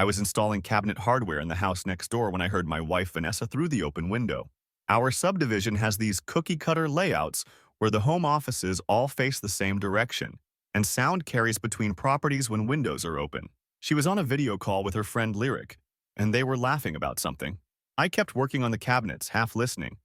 I was installing cabinet hardware in the house next door when I heard my wife Vanessa through the open window. Our subdivision has these cookie-cutter layouts where the home offices all face the same direction, and sound carries between properties when windows are open. She was on a video call with her friend Lyric, and they were laughing about something. I kept working on the cabinets, half listening,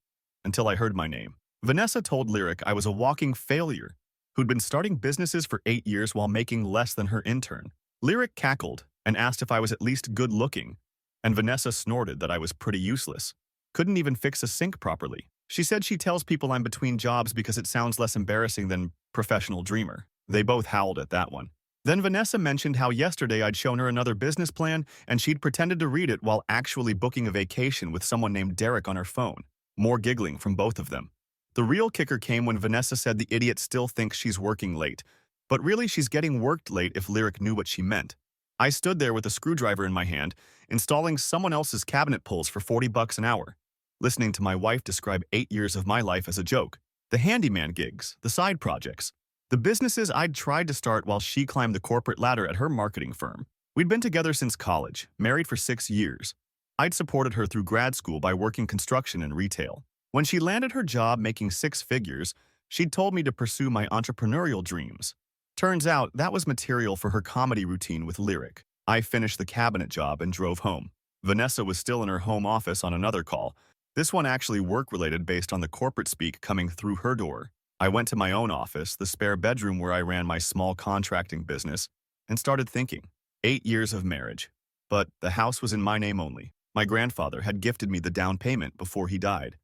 until I heard my name. Vanessa told Lyric I was a walking failure who'd been starting businesses for 8 years while making less than her intern. Lyric cackled and asked if I was at least good-looking, and Vanessa snorted that I was pretty useless. Couldn't even fix a sink properly. She said she tells people I'm between jobs because it sounds less embarrassing than professional dreamer. They both howled at that one. Then Vanessa mentioned how yesterday I'd shown her another business plan and she'd pretended to read it while actually booking a vacation with someone named Derek on her phone. More giggling from both of them. The real kicker came when Vanessa said the idiot still thinks she's working late, but really she's getting worked late if Lyric knew what she meant. I stood there with a screwdriver in my hand, installing someone else's cabinet pulls for $40 an hour, listening to my wife describe 8 years of my life as a joke. The handyman gigs, the side projects, the businesses I'd tried to start while she climbed the corporate ladder at her marketing firm. We'd been together since college, married for 6 years. I'd supported her through grad school by working construction and retail. When she landed her job making 6 figures, she'd told me to pursue my entrepreneurial dreams. Turns out that was material for her comedy routine with Lyric. I finished the cabinet job and drove home. Vanessa was still in her home office on another call. This one actually work-related based on the corporate speak coming through her door. I went to my own office, the spare bedroom where I ran my small contracting business, and started thinking. 8 years of marriage. But the house was in my name only. My grandfather had gifted me the down payment before he died.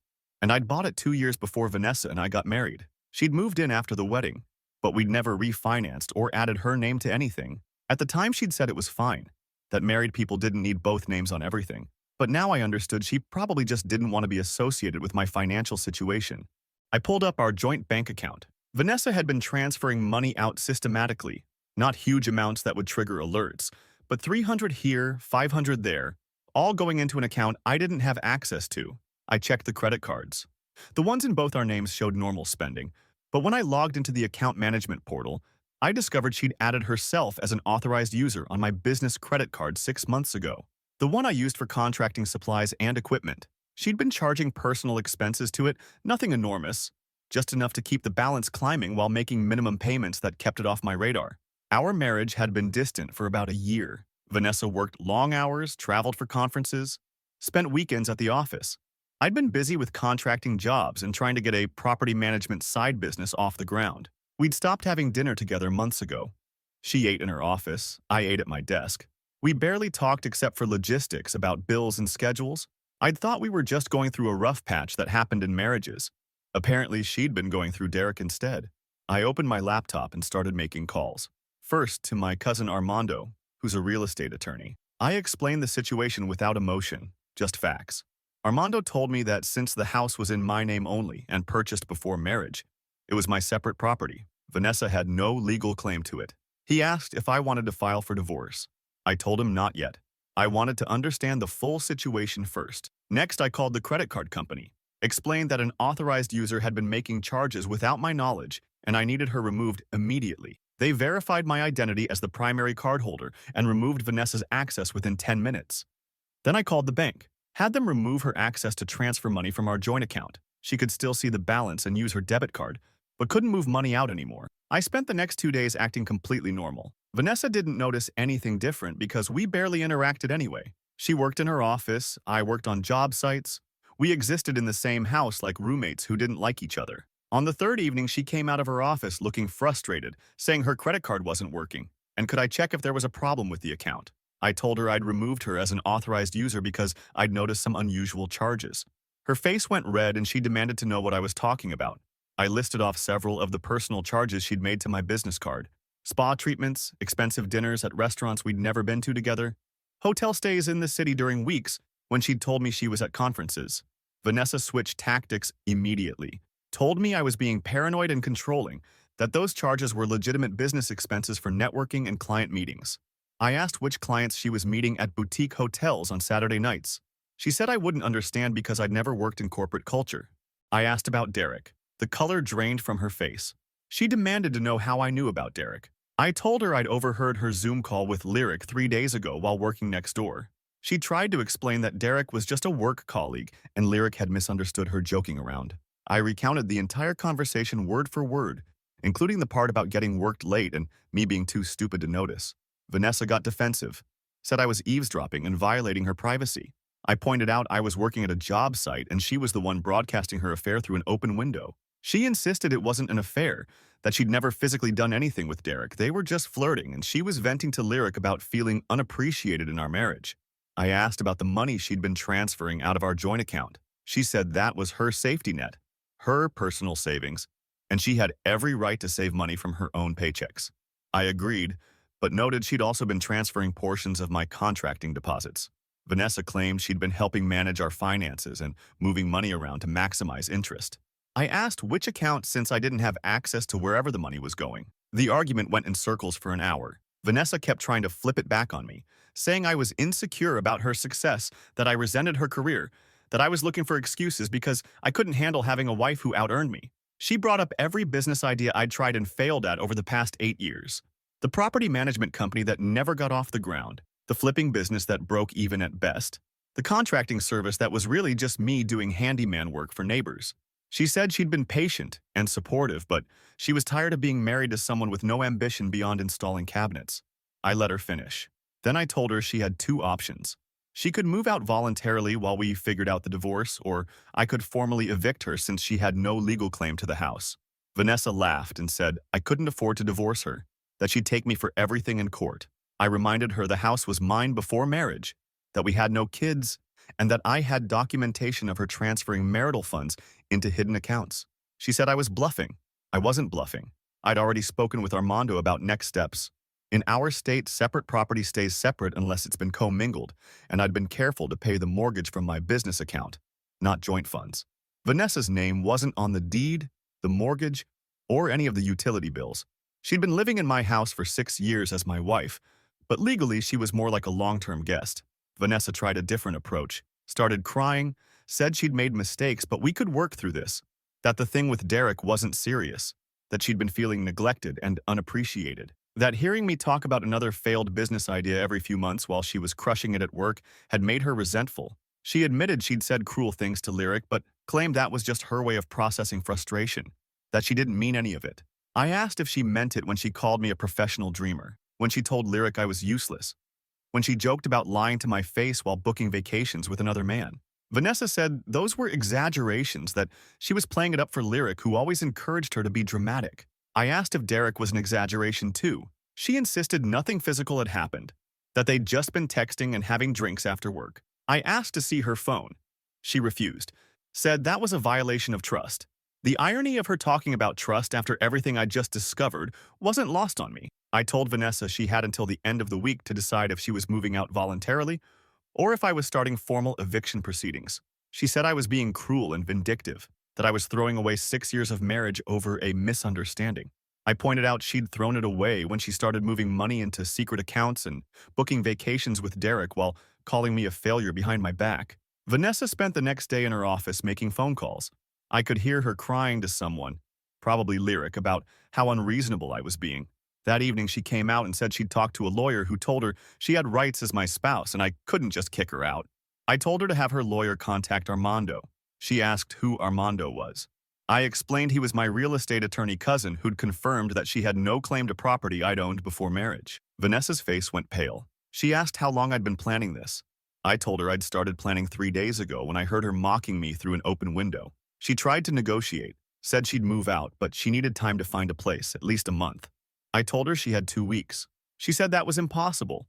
And I'd bought it 2 years before Vanessa and I got married. She'd moved in after the wedding, but we'd never refinanced or added her name to anything. At the time she'd said it was fine, that married people didn't need both names on everything. But now I understood she probably just didn't want to be associated with my financial situation. I pulled up our joint bank account. Vanessa had been transferring money out systematically, not huge amounts that would trigger alerts, but 300 here, 500 there, all going into an account I didn't have access to. I checked the credit cards. The ones in both our names showed normal spending, but when I logged into the account management portal, I discovered she'd added herself as an authorized user on my business credit card 6 months ago, the one I used for contracting supplies and equipment. She'd been charging personal expenses to it, nothing enormous, just enough to keep the balance climbing while making minimum payments that kept it off my radar. Our marriage had been distant for about a year. Vanessa worked long hours, traveled for conferences, spent weekends at the office. I'd been busy with contracting jobs and trying to get a property management side business off the ground. We'd stopped having dinner together months ago. She ate in her office, I ate at my desk. We barely talked except for logistics about bills and schedules. I'd thought we were just going through a rough patch that happened in marriages. Apparently, she'd been going through Derek instead. I opened my laptop and started making calls. First, to my cousin Armando, who's a real estate attorney. I explained the situation without emotion, just facts. Armando told me that since the house was in my name only and purchased before marriage, it was my separate property. Vanessa had no legal claim to it. He asked if I wanted to file for divorce. I told him not yet. I wanted to understand the full situation first. Next, I called the credit card company, explained that an authorized user had been making charges without my knowledge and I needed her removed immediately. They verified my identity as the primary cardholder and removed Vanessa's access within 10 minutes. Then I called the bank, had them remove her access to transfer money from our joint account. She could still see the balance and use her debit card, but couldn't move money out anymore. I spent the next 2 days acting completely normal. Vanessa didn't notice anything different because we barely interacted anyway. She worked in her office, I worked on job sites. We existed in the same house like roommates who didn't like each other. On the third evening, she came out of her office looking frustrated, saying her credit card wasn't working, and could I check if there was a problem with the account. I told her I'd removed her as an authorized user because I'd noticed some unusual charges. Her face went red and she demanded to know what I was talking about. I listed off several of the personal charges she'd made to my business card. Spa treatments, expensive dinners at restaurants we'd never been to together, hotel stays in the city during weeks when she'd told me she was at conferences. Vanessa switched tactics immediately, told me I was being paranoid and controlling, that those charges were legitimate business expenses for networking and client meetings. I asked which clients she was meeting at boutique hotels on Saturday nights. She said I wouldn't understand because I'd never worked in corporate culture. I asked about Derek. The color drained from her face. She demanded to know how I knew about Derek. I told her I'd overheard her Zoom call with Lyric 3 days ago while working next door. She tried to explain that Derek was just a work colleague and Lyric had misunderstood her joking around. I recounted the entire conversation word for word, including the part about getting worked late and me being too stupid to notice. Vanessa got defensive, said I was eavesdropping and violating her privacy. I pointed out I was working at a job site and she was the one broadcasting her affair through an open window. She insisted it wasn't an affair, that she'd never physically done anything with Derek. They were just flirting, and she was venting to Lyric about feeling unappreciated in our marriage. I asked about the money she'd been transferring out of our joint account. She said that was her safety net, her personal savings, and she had every right to save money from her own paychecks. I agreed, but noted she'd also been transferring portions of my contracting deposits. Vanessa claimed she'd been helping manage our finances and moving money around to maximize interest. I asked which account since I didn't have access to wherever the money was going. The argument went in circles for an hour. Vanessa kept trying to flip it back on me, saying I was insecure about her success, that I resented her career, that I was looking for excuses because I couldn't handle having a wife who out-earned me. She brought up every business idea I'd tried and failed at over the past 8 years. The property management company that never got off the ground, the flipping business that broke even at best, the contracting service that was really just me doing handyman work for neighbors. She said she'd been patient and supportive, but she was tired of being married to someone with no ambition beyond installing cabinets. I let her finish. Then I told her she had two options. She could move out voluntarily while we figured out the divorce, or I could formally evict her since she had no legal claim to the house. Vanessa laughed and said I couldn't afford to divorce her, that she'd take me for everything in court. I reminded her the house was mine before marriage, that we had no kids, and that I had documentation of her transferring marital funds into hidden accounts. She said I was bluffing. I wasn't bluffing. I'd already spoken with Armando about next steps. In our state, separate property stays separate unless it's been commingled, and I'd been careful to pay the mortgage from my business account, not joint funds. Vanessa's name wasn't on the deed, the mortgage, or any of the utility bills. She'd been living in my house for 6 years as my wife, but legally she was more like a long-term guest. Vanessa tried a different approach, started crying, said she'd made mistakes but we could work through this, that the thing with Derek wasn't serious, that she'd been feeling neglected and unappreciated, that hearing me talk about another failed business idea every few months while she was crushing it at work had made her resentful. She admitted she'd said cruel things to Lyric but claimed that was just her way of processing frustration, that she didn't mean any of it. I asked if she meant it when she called me a professional dreamer, when she told Lyric I was useless, when she joked about lying to my face while booking vacations with another man. Vanessa said those were exaggerations, that she was playing it up for Lyric, who always encouraged her to be dramatic. I asked if Derek was an exaggeration too. She insisted nothing physical had happened, that they'd just been texting and having drinks after work. I asked to see her phone. She refused, said that was a violation of trust. The irony of her talking about trust after everything I'd just discovered wasn't lost on me. I told Vanessa she had until the end of the week to decide if she was moving out voluntarily or if I was starting formal eviction proceedings. She said I was being cruel and vindictive, that I was throwing away 6 years of marriage over a misunderstanding. I pointed out she'd thrown it away when she started moving money into secret accounts and booking vacations with Derek while calling me a failure behind my back. Vanessa spent the next day in her office making phone calls. I could hear her crying to someone, probably Lyric, about how unreasonable I was being. That evening she came out and said she'd talked to a lawyer who told her she had rights as my spouse and I couldn't just kick her out. I told her to have her lawyer contact Armando. She asked who Armando was. I explained he was my real estate attorney cousin who'd confirmed that she had no claim to property I'd owned before marriage. Vanessa's face went pale. She asked how long I'd been planning this. I told her I'd started planning 3 days ago when I heard her mocking me through an open window. She tried to negotiate, said she'd move out, but she needed time to find a place, at least a month. I told her she had 2 weeks. She said that was impossible,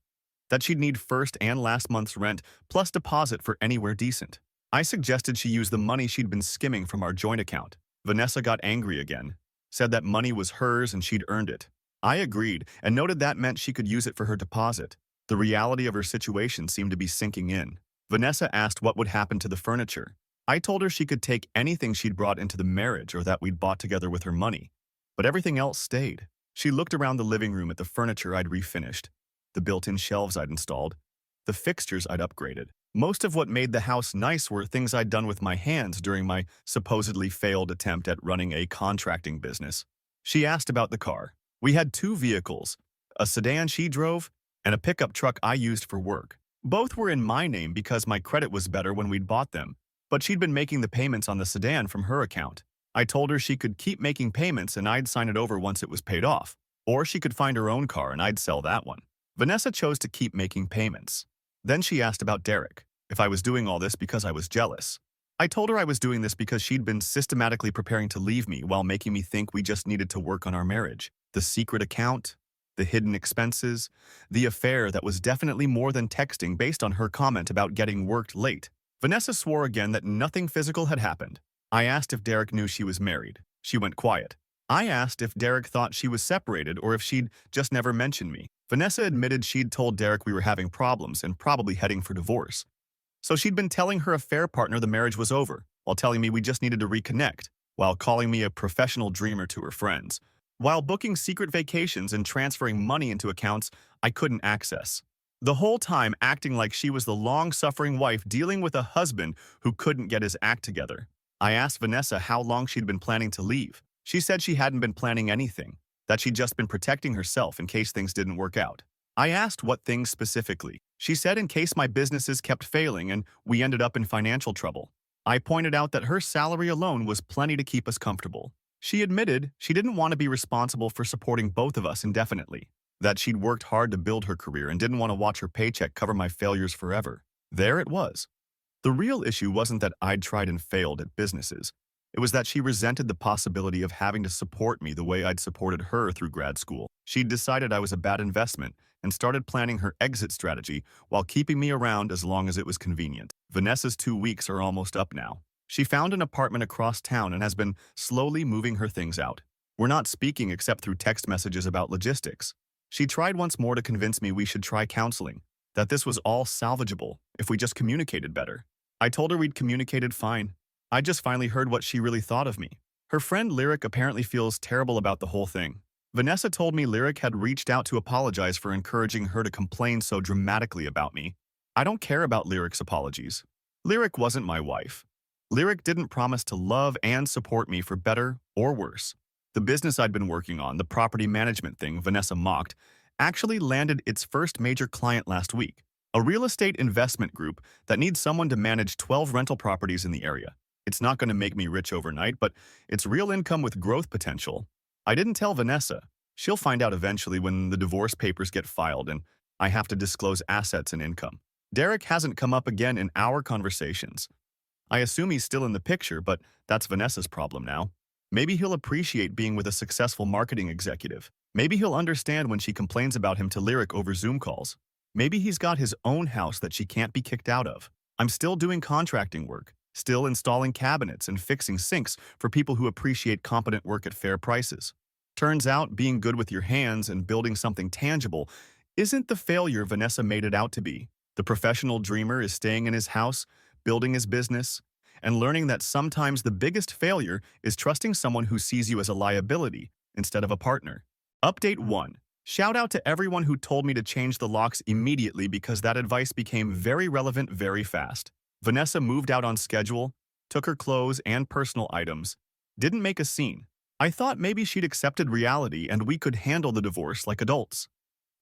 that she'd need first and last month's rent plus deposit for anywhere decent. I suggested she use the money she'd been skimming from our joint account. Vanessa got angry again, said that money was hers and she'd earned it. I agreed and noted that meant she could use it for her deposit. The reality of her situation seemed to be sinking in. Vanessa asked what would happen to the furniture. I told her she could take anything she'd brought into the marriage or that we'd bought together with her money, but everything else stayed. She looked around the living room at the furniture I'd refinished, the built-in shelves I'd installed, the fixtures I'd upgraded. Most of what made the house nice were things I'd done with my hands during my supposedly failed attempt at running a contracting business. She asked about the car. We had two vehicles, a sedan she drove and a pickup truck I used for work. Both were in my name because my credit was better when we'd bought them, but she'd been making the payments on the sedan from her account. I told her she could keep making payments and I'd sign it over once it was paid off, or she could find her own car and I'd sell that one. Vanessa chose to keep making payments. Then she asked about Derek, if I was doing all this because I was jealous. I told her I was doing this because she'd been systematically preparing to leave me while making me think we just needed to work on our marriage. The secret account, the hidden expenses, the affair that was definitely more than texting based on her comment about getting worked late. Vanessa swore again that nothing physical had happened. I asked if Derek knew she was married. She went quiet. I asked if Derek thought she was separated or if she'd just never mentioned me. Vanessa admitted she'd told Derek we were having problems and probably heading for divorce. So she'd been telling her affair partner the marriage was over, while telling me we just needed to reconnect, while calling me a professional dreamer to her friends, while booking secret vacations and transferring money into accounts I couldn't access. The whole time acting like she was the long-suffering wife dealing with a husband who couldn't get his act together. I asked Vanessa how long she'd been planning to leave. She said she hadn't been planning anything, that she'd just been protecting herself in case things didn't work out. I asked what things specifically. She said in case my businesses kept failing and we ended up in financial trouble. I pointed out that her salary alone was plenty to keep us comfortable. She admitted she didn't want to be responsible for supporting both of us indefinitely, that she'd worked hard to build her career and didn't want to watch her paycheck cover my failures forever. There it was. The real issue wasn't that I'd tried and failed at businesses. It was that she resented the possibility of having to support me the way I'd supported her through grad school. She'd decided I was a bad investment and started planning her exit strategy while keeping me around as long as it was convenient. Vanessa's 2 weeks are almost up now. She found an apartment across town and has been slowly moving her things out. We're not speaking except through text messages about logistics. She tried once more to convince me we should try counseling, that this was all salvageable if we just communicated better. I told her we'd communicated fine. I just finally heard what she really thought of me. Her friend Lyric apparently feels terrible about the whole thing. Vanessa told me Lyric had reached out to apologize for encouraging her to complain so dramatically about me. I don't care about Lyric's apologies. Lyric wasn't my wife. Lyric didn't promise to love and support me for better or worse. The business I'd been working on, the property management thing Vanessa mocked, actually landed its first major client last week, a real estate investment group that needs someone to manage 12 rental properties in the area. It's not going to make me rich overnight, but it's real income with growth potential. I didn't tell Vanessa. She'll find out eventually when the divorce papers get filed and I have to disclose assets and income. Derek hasn't come up again in our conversations. I assume he's still in the picture, but that's Vanessa's problem now. Maybe he'll appreciate being with a successful marketing executive. Maybe he'll understand when she complains about him to Lyric over Zoom calls. Maybe he's got his own house that she can't be kicked out of. I'm still doing contracting work, still installing cabinets and fixing sinks for people who appreciate competent work at fair prices. Turns out being good with your hands and building something tangible isn't the failure Vanessa made it out to be. The professional dreamer is staying in his house, building his business, and learning that sometimes the biggest failure is trusting someone who sees you as a liability instead of a partner. Update 1. Shout out to everyone who told me to change the locks immediately because that advice became very relevant very fast. Vanessa moved out on schedule, took her clothes and personal items, didn't make a scene. I thought maybe she'd accepted reality and we could handle the divorce like adults.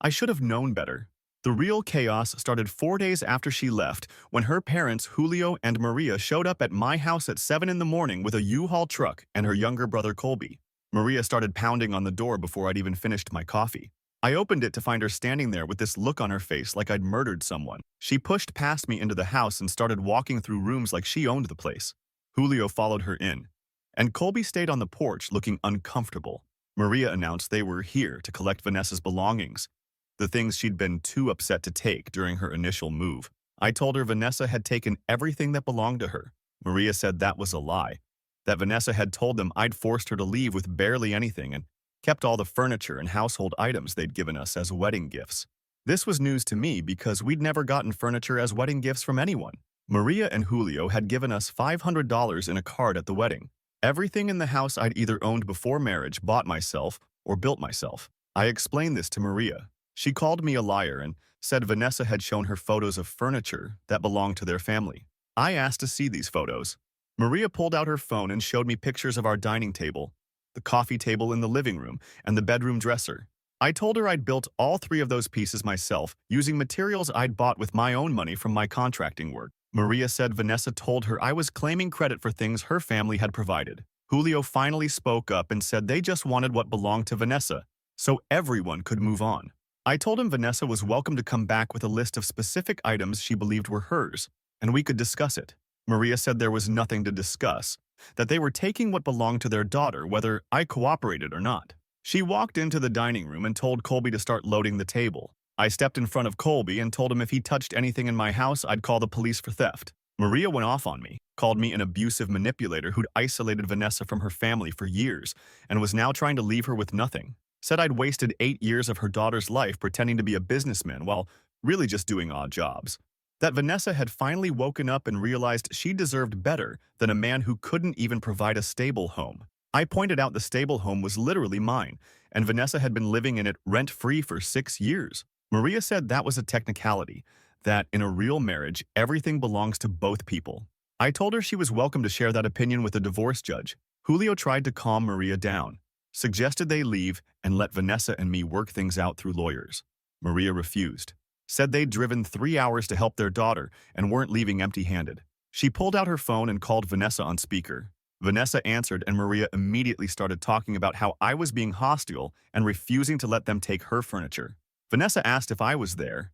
I should have known better. The real chaos started 4 days after she left when her parents, Julio and Maria, showed up at my house at 7 in the morning with a U-Haul truck and her younger brother Colby. Maria started pounding on the door before I'd even finished my coffee. I opened it to find her standing there with this look on her face like I'd murdered someone. She pushed past me into the house and started walking through rooms like she owned the place. Julio followed her in, and Colby stayed on the porch looking uncomfortable. Maria announced they were here to collect Vanessa's belongings, the things she'd been too upset to take during her initial move. I told her Vanessa had taken everything that belonged to her. Maria said that was a lie, that Vanessa had told them I'd forced her to leave with barely anything and kept all the furniture and household items they'd given us as wedding gifts. This was news to me because we'd never gotten furniture as wedding gifts from anyone. Maria and Julio had given us $500 in a card at the wedding. Everything in the house I'd either owned before marriage, bought myself, or built myself. I explained this to Maria. She called me a liar and said Vanessa had shown her photos of furniture that belonged to their family. I asked to see these photos. Maria pulled out her phone and showed me pictures of our dining table, the coffee table in the living room, and the bedroom dresser. I told her I'd built all three of those pieces myself, using materials I'd bought with my own money from my contracting work. Maria said Vanessa told her I was claiming credit for things her family had provided. Julio finally spoke up and said they just wanted what belonged to Vanessa, so everyone could move on. I told him Vanessa was welcome to come back with a list of specific items she believed were hers, and we could discuss it. Maria said there was nothing to discuss, that they were taking what belonged to their daughter whether I cooperated or not. She walked into the dining room and told Colby to start loading the table. I stepped in front of Colby and told him if he touched anything in my house, I'd call the police for theft. Maria went off on me, called me an abusive manipulator who'd isolated Vanessa from her family for years and was now trying to leave her with nothing. Said I'd wasted 8 years of her daughter's life pretending to be a businessman while really just doing odd jobs. That Vanessa had finally woken up and realized she deserved better than a man who couldn't even provide a stable home. I pointed out the stable home was literally mine, and Vanessa had been living in it rent-free for 6 years. Maria said that was a technicality, that in a real marriage, everything belongs to both people. I told her she was welcome to share that opinion with a divorce judge. Julio tried to calm Maria down, suggested they leave and let Vanessa and me work things out through lawyers. Maria refused, said they'd driven 3 hours to help their daughter and weren't leaving empty-handed. She pulled out her phone and called Vanessa on speaker. Vanessa answered and Maria immediately started talking about how I was being hostile and refusing to let them take her furniture. Vanessa asked if I was there.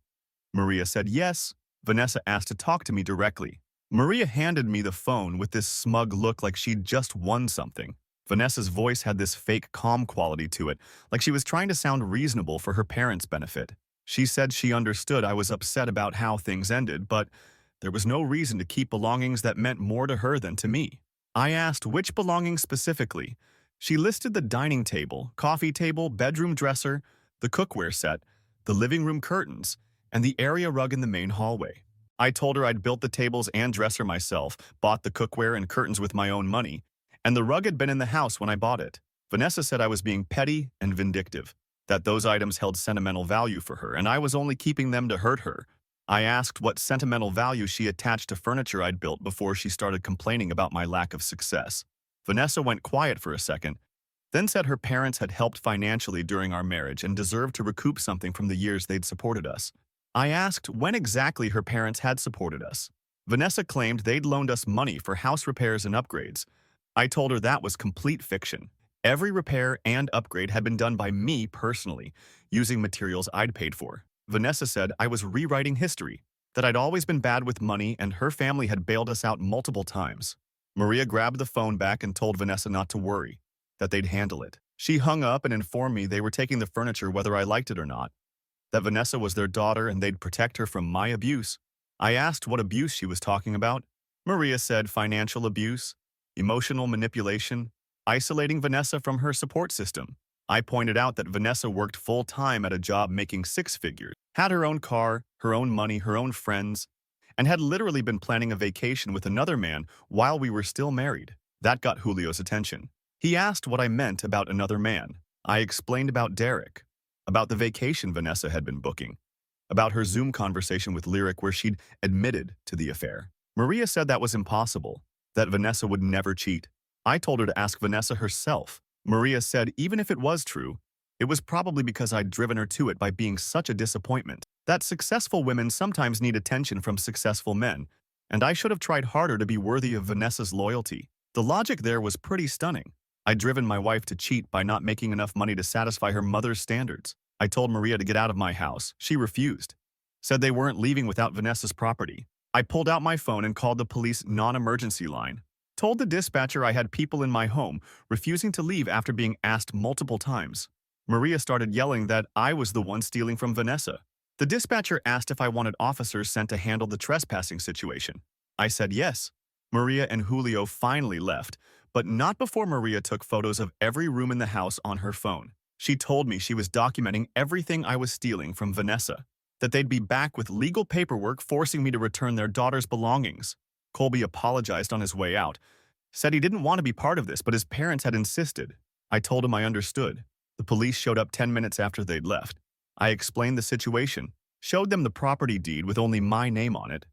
Maria said yes. Vanessa asked to talk to me directly. Maria handed me the phone with this smug look like she'd just won something. Vanessa's voice had this fake calm quality to it, like she was trying to sound reasonable for her parents' benefit. She said she understood I was upset about how things ended, but there was no reason to keep belongings that meant more to her than to me. I asked which belongings specifically. She listed the dining table, coffee table, bedroom dresser, the cookware set, the living room curtains, and the area rug in the main hallway. I told her I'd built the tables and dresser myself, bought the cookware and curtains with my own money, and the rug had been in the house when I bought it. Vanessa said I was being petty and vindictive, that those items held sentimental value for her, and I was only keeping them to hurt her. I asked what sentimental value she attached to furniture I'd built before she started complaining about my lack of success. Vanessa went quiet for a second, then said her parents had helped financially during our marriage and deserved to recoup something from the years they'd supported us. I asked when exactly her parents had supported us. Vanessa claimed they'd loaned us money for house repairs and upgrades. I told her that was complete fiction. Every repair and upgrade had been done by me personally, using materials I'd paid for. Vanessa said I was rewriting history, that I'd always been bad with money and her family had bailed us out multiple times. Maria grabbed the phone back and told Vanessa not to worry, that they'd handle it. She hung up and informed me they were taking the furniture whether I liked it or not, that Vanessa was their daughter and they'd protect her from my abuse. I asked what abuse she was talking about. Maria said financial abuse, emotional manipulation, isolating Vanessa from her support system. I pointed out that Vanessa worked full-time at a job making 6 figures, had her own car, her own money, her own friends, and had literally been planning a vacation with another man while we were still married. That got Julio's attention. He asked what I meant about another man. I explained about Derek, about the vacation Vanessa had been booking, about her Zoom conversation with Lyric where she'd admitted to the affair. Maria said that was impossible, that Vanessa would never cheat. I told her to ask Vanessa herself. Maria said even if it was true, it was probably because I'd driven her to it by being such a disappointment, that successful women sometimes need attention from successful men, and I should have tried harder to be worthy of Vanessa's loyalty. The logic there was pretty stunning. I'd driven my wife to cheat by not making enough money to satisfy her mother's standards. I told Maria to get out of my house. She refused, said they weren't leaving without Vanessa's property. I pulled out my phone and called the police non-emergency line. Told the dispatcher I had people in my home, refusing to leave after being asked multiple times. Maria started yelling that I was the one stealing from Vanessa. The dispatcher asked if I wanted officers sent to handle the trespassing situation. I said yes. Maria and Julio finally left, but not before Maria took photos of every room in the house on her phone. She told me she was documenting everything I was stealing from Vanessa, that they'd be back with legal paperwork forcing me to return their daughter's belongings. Colby apologized on his way out, said he didn't want to be part of this, but his parents had insisted. I told him I understood. The police showed up 10 minutes after they'd left. I explained the situation, showed them the property deed with only my name on it,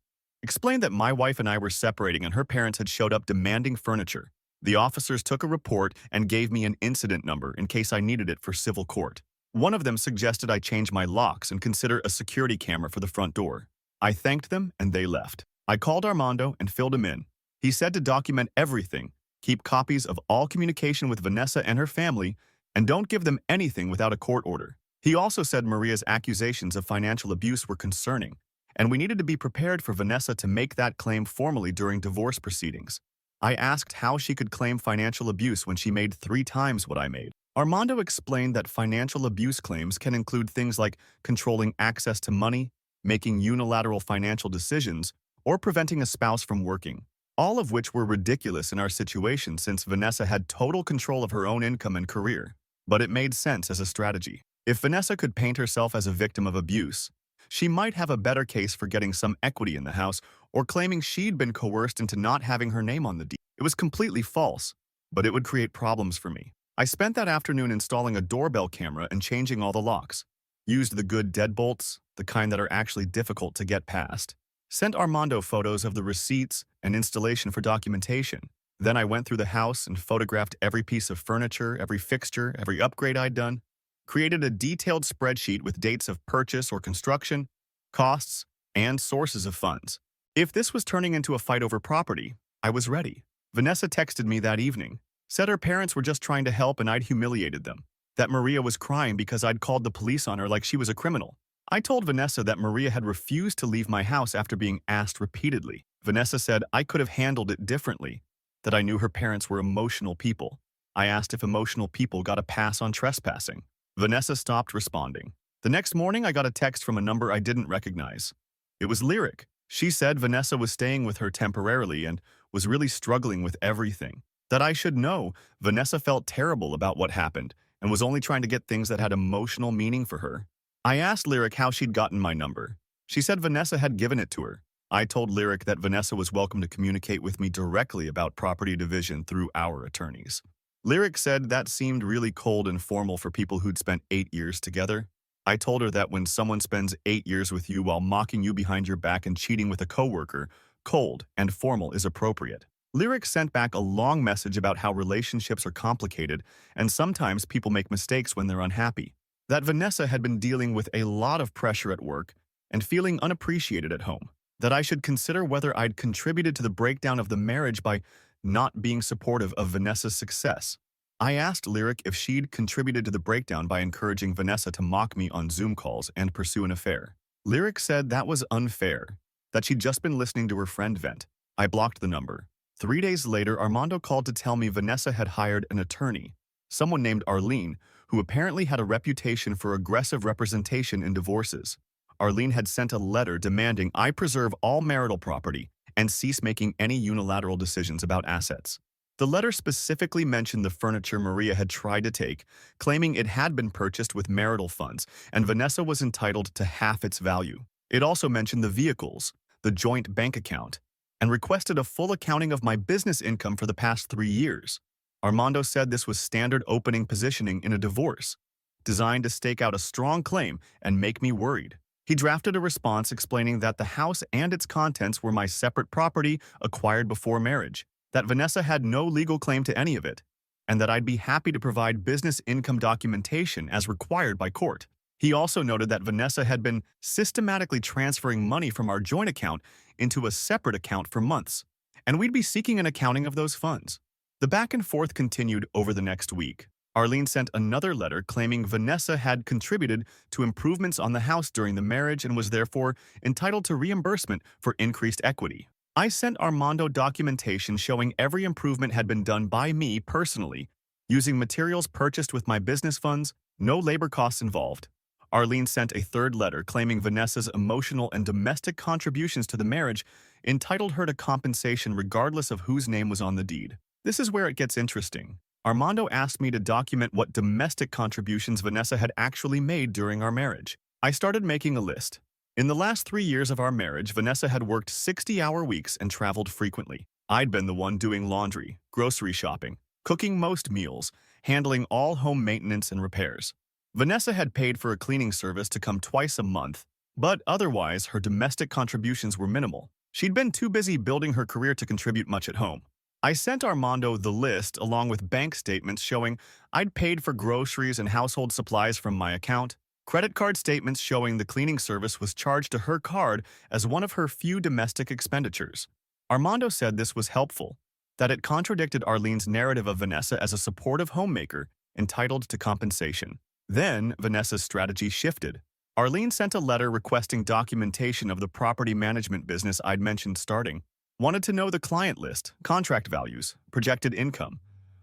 explained that my wife and I were separating and her parents had showed up demanding furniture. The officers took a report and gave me an incident number in case I needed it for civil court. One of them suggested I change my locks and consider a security camera for the front door. I thanked them and they left. I called Armando and filled him in. He said to document everything, keep copies of all communication with Vanessa and her family, and don't give them anything without a court order. He also said Maria's accusations of financial abuse were concerning, and we needed to be prepared for Vanessa to make that claim formally during divorce proceedings. I asked how she could claim financial abuse when she made 3 times what I made. Armando explained that financial abuse claims can include things like controlling access to money, making unilateral financial decisions, or preventing a spouse from working, all of which were ridiculous in our situation since Vanessa had total control of her own income and career. But it made sense as a strategy. If Vanessa could paint herself as a victim of abuse, she might have a better case for getting some equity in the house or claiming she'd been coerced into not having her name on the deed. It was completely false, but it would create problems for me. I spent that afternoon installing a doorbell camera and changing all the locks. Used the good deadbolts, the kind that are actually difficult to get past. Sent Armando photos of the receipts and installation for documentation. Then I went through the house and photographed every piece of furniture, every fixture, every upgrade I'd done. Created a detailed spreadsheet with dates of purchase or construction, costs, and sources of funds. If this was turning into a fight over property, I was ready. Vanessa texted me that evening, said her parents were just trying to help and I'd humiliated them, that Maria was crying because I'd called the police on her like she was a criminal. I told Vanessa that Maria had refused to leave my house after being asked repeatedly. Vanessa said I could have handled it differently, that I knew her parents were emotional people. I asked if emotional people got a pass on trespassing. Vanessa stopped responding. The next morning, I got a text from a number I didn't recognize. It was Lyric. She said Vanessa was staying with her temporarily and was really struggling with everything. That I should know, Vanessa felt terrible about what happened and was only trying to get things that had emotional meaning for her. I asked Lyric how she'd gotten my number. She said Vanessa had given it to her. I told Lyric that Vanessa was welcome to communicate with me directly about property division through our attorneys. Lyric said that seemed really cold and formal for people who'd spent 8 years together. I told her that when someone spends 8 years with you while mocking you behind your back and cheating with a coworker, cold and formal is appropriate. Lyric sent back a long message about how relationships are complicated and sometimes people make mistakes when they're unhappy. That Vanessa had been dealing with a lot of pressure at work and feeling unappreciated at home. That I should consider whether I'd contributed to the breakdown of the marriage by not being supportive of Vanessa's success. I asked Lyric if she'd contributed to the breakdown by encouraging Vanessa to mock me on Zoom calls and pursue an affair. Lyric said that was unfair, that she'd just been listening to her friend vent. I blocked the number. 3 days later, Armando called to tell me Vanessa had hired an attorney, someone named Arlene, who apparently had a reputation for aggressive representation in divorces. Arlene had sent a letter demanding I preserve all marital property and cease making any unilateral decisions about assets. The letter specifically mentioned the furniture Maria had tried to take, claiming it had been purchased with marital funds, and Vanessa was entitled to half its value. It also mentioned the vehicles, the joint bank account, and requested a full accounting of my business income for the past 3 years. Armando said this was standard opening positioning in a divorce, designed to stake out a strong claim and make me worried. He drafted a response explaining that the house and its contents were my separate property acquired before marriage, that Vanessa had no legal claim to any of it, and that I'd be happy to provide business income documentation as required by court. He also noted that Vanessa had been systematically transferring money from our joint account into a separate account for months, and we'd be seeking an accounting of those funds. The back and forth continued over the next week. Arlene sent another letter claiming Vanessa had contributed to improvements on the house during the marriage and was therefore entitled to reimbursement for increased equity. I sent Armando documentation showing every improvement had been done by me personally, using materials purchased with my business funds, no labor costs involved. Arlene sent a third letter claiming Vanessa's emotional and domestic contributions to the marriage entitled her to compensation regardless of whose name was on the deed. This is where it gets interesting. Armando asked me to document what domestic contributions Vanessa had actually made during our marriage. I started making a list. In the last 3 years of our marriage, Vanessa had worked 60-hour weeks and traveled frequently. I'd been the one doing laundry, grocery shopping, cooking most meals, handling all home maintenance and repairs. Vanessa had paid for a cleaning service to come twice a month, but otherwise her domestic contributions were minimal. She'd been too busy building her career to contribute much at home. I sent Armando the list along with bank statements showing I'd paid for groceries and household supplies from my account, credit card statements showing the cleaning service was charged to her card as one of her few domestic expenditures. Armando said this was helpful, that it contradicted Arlene's narrative of Vanessa as a supportive homemaker entitled to compensation. Then, Vanessa's strategy shifted. Arlene sent a letter requesting documentation of the property management business I'd mentioned starting. Wanted to know the client list, contract values, projected income.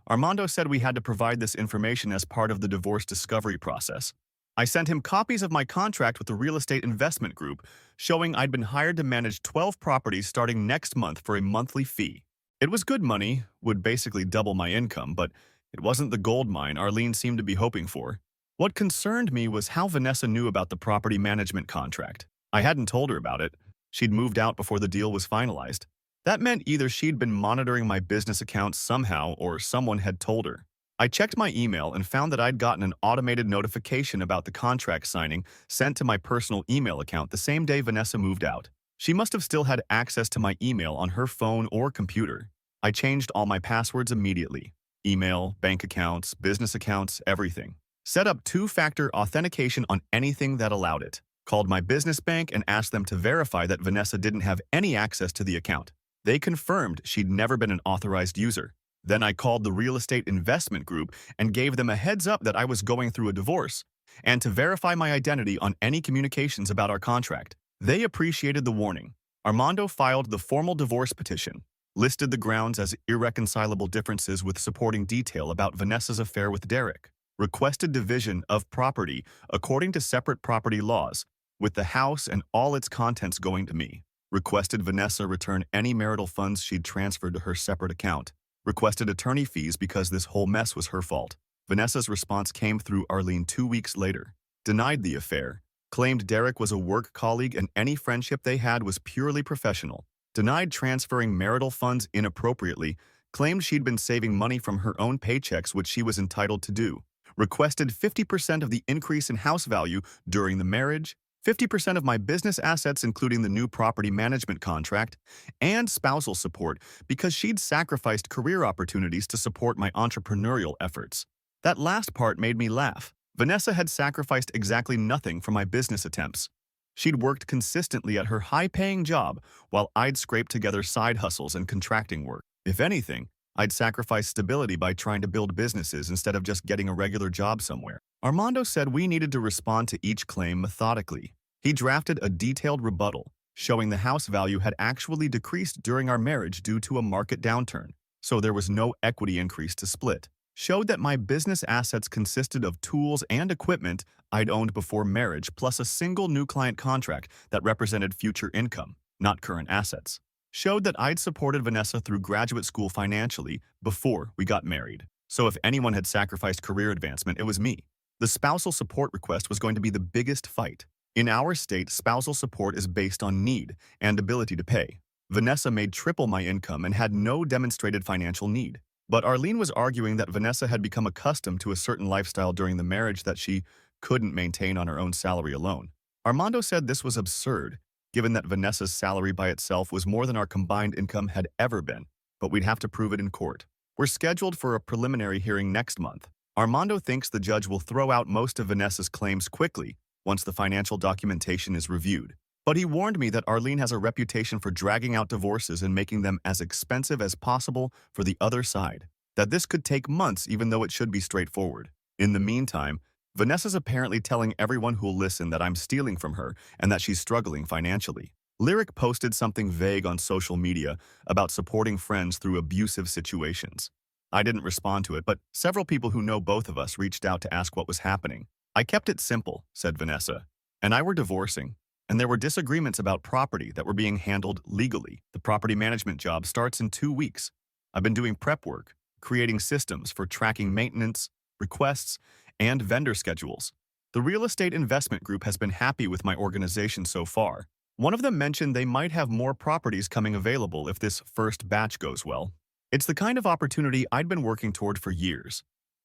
Armando said we had to provide this information as part of the divorce discovery process. I sent him copies of my contract with the real estate investment group, showing I'd been hired to manage 12 properties starting next month for a monthly fee. It was good money, would basically double my income, but it wasn't the gold mine Arlene seemed to be hoping for. What concerned me was how Vanessa knew about the property management contract. I hadn't told her about it. She'd moved out before the deal was finalized. That meant either she'd been monitoring my business accounts somehow or someone had told her. I checked my email and found that I'd gotten an automated notification about the contract signing sent to my personal email account the same day Vanessa moved out. She must have still had access to my email on her phone or computer. I changed all my passwords immediately. Email, bank accounts, business accounts, everything. Set up two-factor authentication on anything that allowed it. Called my business bank and asked them to verify that Vanessa didn't have any access to the account. They confirmed she'd never been an authorized user. Then I called the real estate investment group and gave them a heads up that I was going through a divorce and to verify my identity on any communications about our contract. They appreciated the warning. Armando filed the formal divorce petition, listed the grounds as irreconcilable differences with supporting detail about Vanessa's affair with Derek, requested division of property according to separate property laws, with the house and all its contents going to me. Requested Vanessa return any marital funds she'd transferred to her separate account. Requested attorney fees because this whole mess was her fault. Vanessa's response came through Arlene 2 weeks later. Denied the affair. Claimed Derek was a work colleague and any friendship they had was purely professional. Denied transferring marital funds inappropriately. Claimed she'd been saving money from her own paychecks, which she was entitled to do. Requested 50% of the increase in house value during the marriage, 50% of my business assets including the new property management contract, and spousal support because she'd sacrificed career opportunities to support my entrepreneurial efforts. That last part made me laugh. Vanessa had sacrificed exactly nothing for my business attempts. She'd worked consistently at her high-paying job while I'd scraped together side hustles and contracting work. If anything, I'd sacrificed stability by trying to build businesses instead of just getting a regular job somewhere. Armando said we needed to respond to each claim methodically. He drafted a detailed rebuttal, showing the house value had actually decreased during our marriage due to a market downturn, so there was no equity increase to split. Showed that my business assets consisted of tools and equipment I'd owned before marriage, plus a single new client contract that represented future income, not current assets. Showed that I'd supported Vanessa through graduate school financially before we got married. So if anyone had sacrificed career advancement, it was me. The spousal support request was going to be the biggest fight. In our state, spousal support is based on need and ability to pay. Vanessa made triple my income and had no demonstrated financial need. But Arlene was arguing that Vanessa had become accustomed to a certain lifestyle during the marriage that she couldn't maintain on her own salary alone. Armando said this was absurd, given that Vanessa's salary by itself was more than our combined income had ever been, but we'd have to prove it in court. We're scheduled for a preliminary hearing next month. Armando thinks the judge will throw out most of Vanessa's claims quickly once the financial documentation is reviewed. But he warned me that Arlene has a reputation for dragging out divorces and making them as expensive as possible for the other side, that this could take months even though it should be straightforward. In the meantime, Vanessa's apparently telling everyone who'll listen that I'm stealing from her and that she's struggling financially. Lyric posted something vague on social media about supporting friends through abusive situations. I didn't respond to it, but several people who know both of us reached out to ask what was happening. I kept it simple, said Vanessa, and I were divorcing, and there were disagreements about property that were being handled legally. The property management job starts in 2 weeks. I've been doing prep work, creating systems for tracking maintenance, requests, and vendor schedules. The real estate investment group has been happy with my organization so far. One of them mentioned they might have more properties coming available if this first batch goes well. It's the kind of opportunity I'd been working toward for years.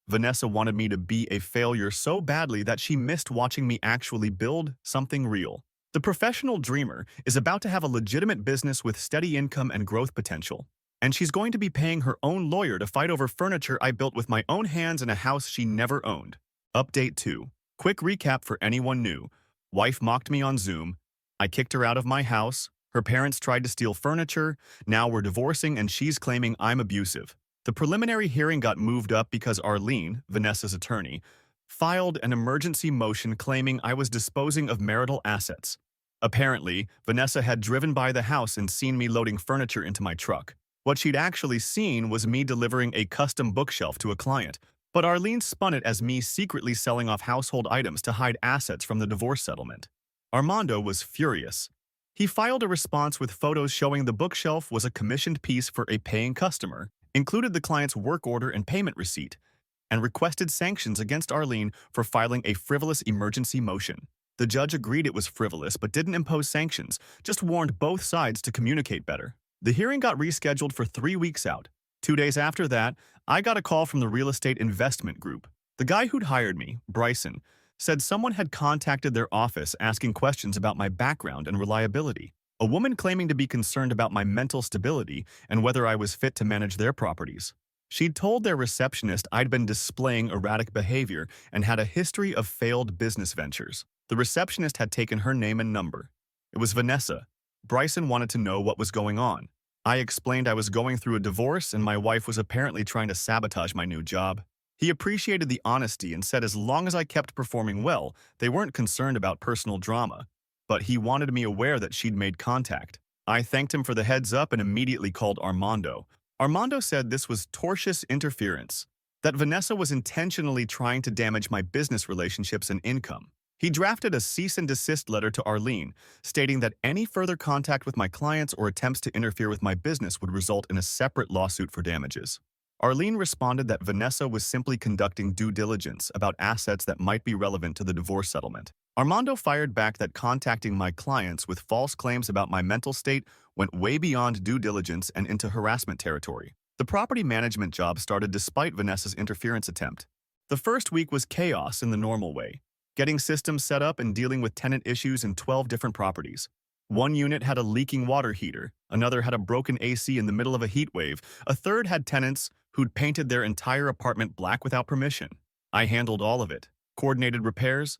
Vanessa wanted me to be a failure so badly that she missed watching me actually build something real. The professional dreamer is about to have a legitimate business with steady income and growth potential. And she's going to be paying her own lawyer to fight over furniture I built with my own hands in a house she never owned. Update 2. Quick recap for anyone new. Wife mocked me on Zoom. I kicked her out of my house. Her parents tried to steal furniture. Now we're divorcing and she's claiming I'm abusive. The preliminary hearing got moved up because Arlene, Vanessa's attorney, filed an emergency motion claiming I was disposing of marital assets. Apparently, Vanessa had driven by the house and seen me loading furniture into my truck. What she'd actually seen was me delivering a custom bookshelf to a client, but Arlene spun it as me secretly selling off household items to hide assets from the divorce settlement. Armando was furious. He filed a response with photos showing the bookshelf was a commissioned piece for a paying customer, included the client's work order and payment receipt, and requested sanctions against Arlene for filing a frivolous emergency motion. The judge agreed it was frivolous but didn't impose sanctions, just warned both sides to communicate better. The hearing got rescheduled for 3 weeks out. 2 days after that, I got a call from the real estate investment group. The guy who'd hired me, Bryson, said someone had contacted their office asking questions about my background and reliability. A woman claiming to be concerned about my mental stability and whether I was fit to manage their properties. She'd told their receptionist I'd been displaying erratic behavior and had a history of failed business ventures. The receptionist had taken her name and number. It was Vanessa. Bryson wanted to know what was going on. I explained I was going through a divorce and my wife was apparently trying to sabotage my new job. He appreciated the honesty and said as long as I kept performing well, they weren't concerned about personal drama. But he wanted me aware that she'd made contact. I thanked him for the heads up and immediately called Armando. Armando said this was tortious interference, that Vanessa was intentionally trying to damage my business relationships and income. He drafted a cease and desist letter to Arlene, stating that any further contact with my clients or attempts to interfere with my business would result in a separate lawsuit for damages. Arlene responded that Vanessa was simply conducting due diligence about assets that might be relevant to the divorce settlement. Armando fired back that contacting my clients with false claims about my mental state went way beyond due diligence and into harassment territory. The property management job started despite Vanessa's interference attempt. The first week was chaos in the normal way, getting systems set up and dealing with tenant issues in 12 different properties. One unit had a leaking water heater, another had a broken AC in the middle of a heat wave, a third had tenants who'd painted their entire apartment black without permission. I handled all of it, coordinated repairs,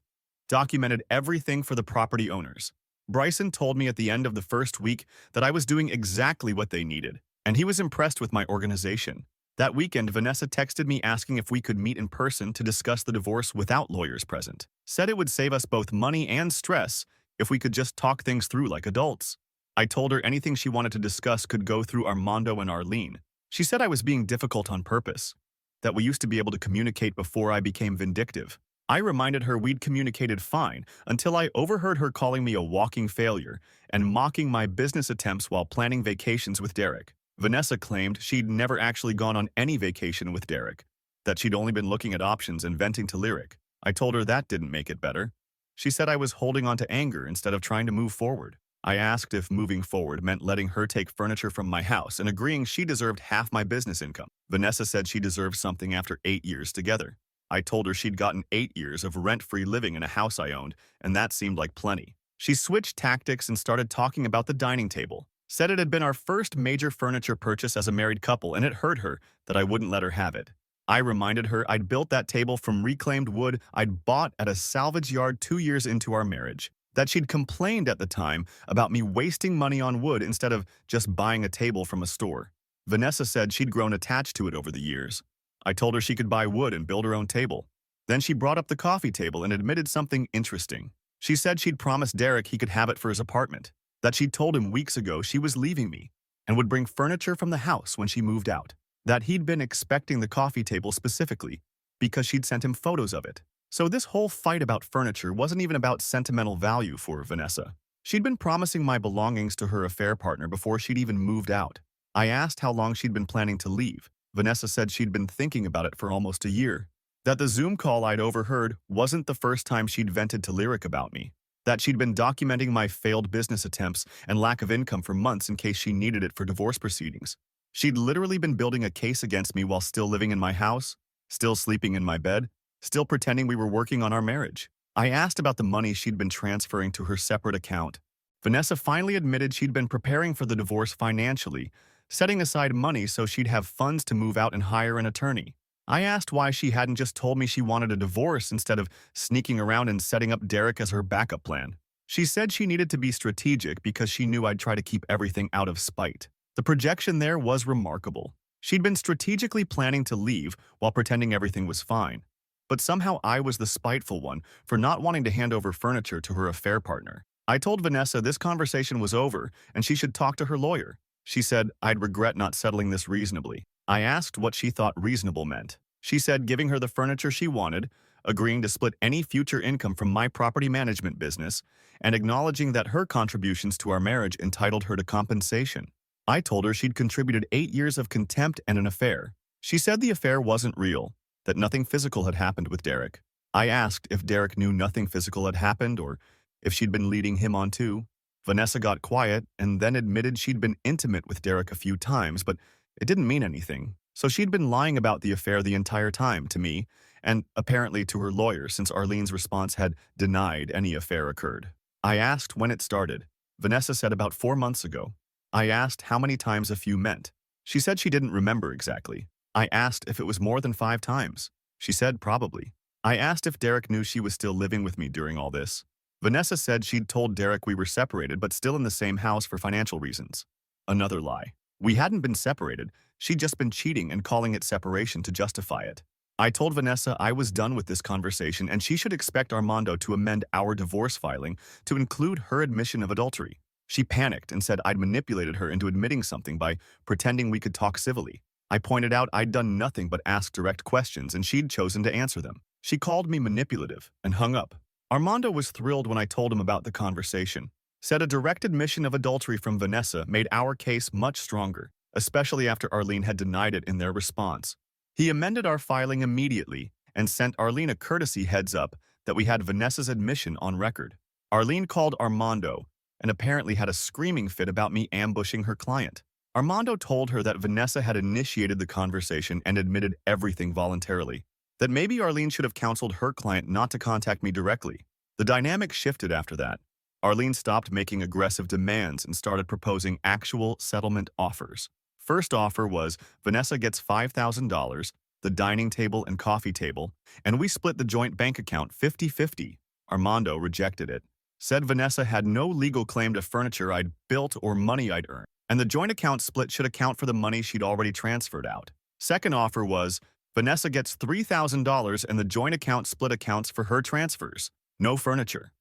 documented everything for the property owners. Bryson told me at the end of the first week that I was doing exactly what they needed, and he was impressed with my organization. That weekend, Vanessa texted me asking if we could meet in person to discuss the divorce without lawyers present. Said it would save us both money and stress if we could just talk things through like adults. I told her anything she wanted to discuss could go through Armando and Arlene. She said I was being difficult on purpose, that we used to be able to communicate before I became vindictive. I reminded her we'd communicated fine until I overheard her calling me a walking failure and mocking my business attempts while planning vacations with Derek. Vanessa claimed she'd never actually gone on any vacation with Derek, that she'd only been looking at options and venting to Lyric. I told her that didn't make it better. She said I was holding on to anger instead of trying to move forward. I asked if moving forward meant letting her take furniture from my house and agreeing she deserved half my business income. Vanessa said she deserved something after 8 years together. I told her she'd gotten 8 years of rent-free living in a house I owned, and that seemed like plenty. She switched tactics and started talking about the dining table. Said it had been our first major furniture purchase as a married couple, and it hurt her that I wouldn't let her have it. I reminded her I'd built that table from reclaimed wood I'd bought at a salvage yard 2 years into our marriage, that she'd complained at the time about me wasting money on wood instead of just buying a table from a store. Vanessa said she'd grown attached to it over the years. I told her she could buy wood and build her own table. Then she brought up the coffee table and admitted something interesting. She said she'd promised Derek he could have it for his apartment, that she'd told him weeks ago she was leaving me and would bring furniture from the house when she moved out, that he'd been expecting the coffee table specifically because she'd sent him photos of it. So this whole fight about furniture wasn't even about sentimental value for Vanessa. She'd been promising my belongings to her affair partner before she'd even moved out. I asked how long she'd been planning to leave. Vanessa said she'd been thinking about it for almost a year, that the Zoom call I'd overheard wasn't the first time she'd vented to Lyric about me, that she'd been documenting my failed business attempts and lack of income for months in case she needed it for divorce proceedings. She'd literally been building a case against me while still living in my house, still sleeping in my bed, still pretending we were working on our marriage. I asked about the money she'd been transferring to her separate account. Vanessa finally admitted she'd been preparing for the divorce financially, setting aside money so she'd have funds to move out and hire an attorney. I asked why she hadn't just told me she wanted a divorce instead of sneaking around and setting up Derek as her backup plan. She said she needed to be strategic because she knew I'd try to keep everything out of spite. The projection there was remarkable. She'd been strategically planning to leave while pretending everything was fine. But somehow I was the spiteful one for not wanting to hand over furniture to her affair partner. I told Vanessa this conversation was over and she should talk to her lawyer. She said I'd regret not settling this reasonably. I asked what she thought reasonable meant. She said giving her the furniture she wanted, agreeing to split any future income from my property management business, and acknowledging that her contributions to our marriage entitled her to compensation. I told her she'd contributed 8 years of contempt and an affair. She said the affair wasn't real, that nothing physical had happened with Derek. I asked if Derek knew nothing physical had happened or if she'd been leading him on too. Vanessa got quiet and then admitted she'd been intimate with Derek a few times, but it didn't mean anything. So she'd been lying about the affair the entire time to me, and apparently to her lawyer since Arlene's response had denied any affair occurred. I asked when it started. Vanessa said about 4 months ago. I asked how many times a few meant. She said she didn't remember exactly. I asked if it was more than 5 times. She said probably. I asked if Derek knew she was still living with me during all this. Vanessa said she'd told Derek we were separated but still in the same house for financial reasons. Another lie. We hadn't been separated. She'd just been cheating and calling it separation to justify it. I told Vanessa I was done with this conversation and she should expect Armando to amend our divorce filing to include her admission of adultery. She panicked and said I'd manipulated her into admitting something by pretending we could talk civilly. I pointed out I'd done nothing but ask direct questions and she'd chosen to answer them. She called me manipulative and hung up. Armando was thrilled when I told him about the conversation. Said a direct admission of adultery from Vanessa made our case much stronger, especially after Arlene had denied it in their response. He amended our filing immediately and sent Arlene a courtesy heads up that we had Vanessa's admission on record. Arlene called Armando and apparently had a screaming fit about me ambushing her client. Armando told her that Vanessa had initiated the conversation and admitted everything voluntarily, that maybe Arlene should have counseled her client not to contact me directly. The dynamic shifted after that. Arlene stopped making aggressive demands and started proposing actual settlement offers. First offer was Vanessa gets $5,000, the dining table and coffee table, and we split the joint bank account 50-50. Armando rejected it. Said Vanessa had no legal claim to furniture I'd built or money I'd earned, and the joint account split should account for the money she'd already transferred out. Second offer was Vanessa gets $3,000 and the joint account split accounts for her transfers. No furniture.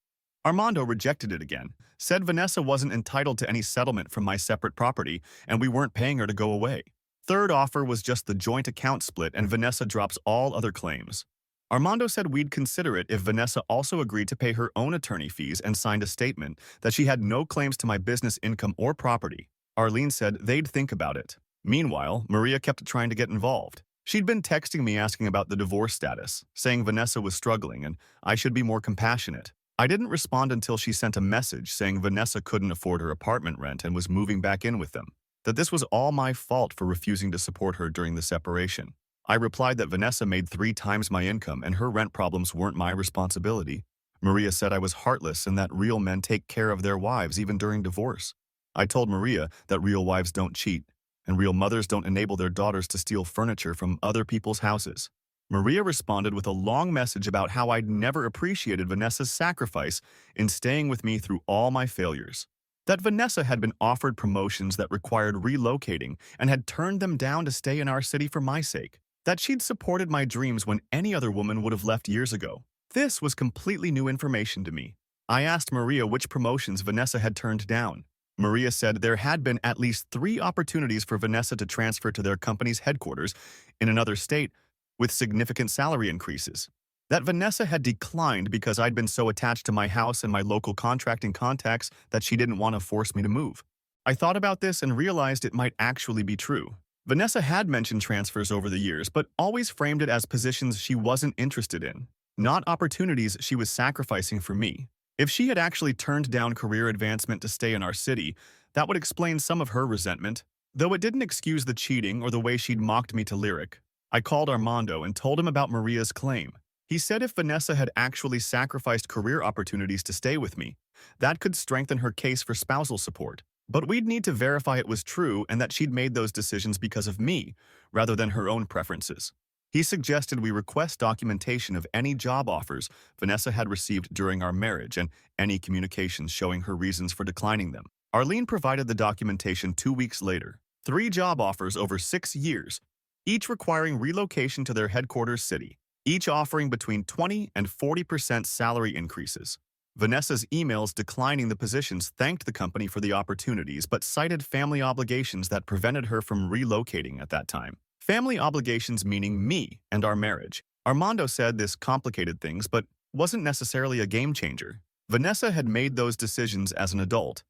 Armando rejected it again, said Vanessa wasn't entitled to any settlement from my separate property and we weren't paying her to go away. Third offer was just the joint account split and Vanessa drops all other claims. Armando said we'd consider it if Vanessa also agreed to pay her own attorney fees and signed a statement that she had no claims to my business income or property. Arlene said they'd think about it. Meanwhile, Maria kept trying to get involved. She'd been texting me asking about the divorce status, saying Vanessa was struggling and I should be more compassionate. I didn't respond until she sent a message saying Vanessa couldn't afford her apartment rent and was moving back in with them, that this was all my fault for refusing to support her during the separation. I replied that Vanessa made 3 times my income and her rent problems weren't my responsibility. Maria said I was heartless and that real men take care of their wives even during divorce. I told Maria that real wives don't cheat and real mothers don't enable their daughters to steal furniture from other people's houses. Maria responded with a long message about how I'd never appreciated Vanessa's sacrifice in staying with me through all my failures. That Vanessa had been offered promotions that required relocating and had turned them down to stay in our city for my sake. That she'd supported my dreams when any other woman would have left years ago. This was completely new information to me. I asked Maria which promotions Vanessa had turned down. Maria said there had been at least 3 opportunities for Vanessa to transfer to their company's headquarters in another state with significant salary increases. That Vanessa had declined because I'd been so attached to my house and my local contracting contacts that she didn't want to force me to move. I thought about this and realized it might actually be true. Vanessa had mentioned transfers over the years, but always framed it as positions she wasn't interested in, not opportunities she was sacrificing for me. If she had actually turned down career advancement to stay in our city, that would explain some of her resentment, though it didn't excuse the cheating or the way she'd mocked me to Lyric. I called Armando and told him about Maria's claim. He said if Vanessa had actually sacrificed career opportunities to stay with me, that could strengthen her case for spousal support. But we'd need to verify it was true and that she'd made those decisions because of me, rather than her own preferences. He suggested we request documentation of any job offers Vanessa had received during our marriage and any communications showing her reasons for declining them. Arlene provided the documentation 2 weeks later. 3 job offers over 6 years, each requiring relocation to their headquarters city, each offering between 20 and 40% salary increases. Vanessa's emails declining the positions thanked the company for the opportunities but cited family obligations that prevented her from relocating at that time. Family obligations meaning me and our marriage. Armando said this complicated things but wasn't necessarily a game changer. Vanessa had made those decisions as an adult.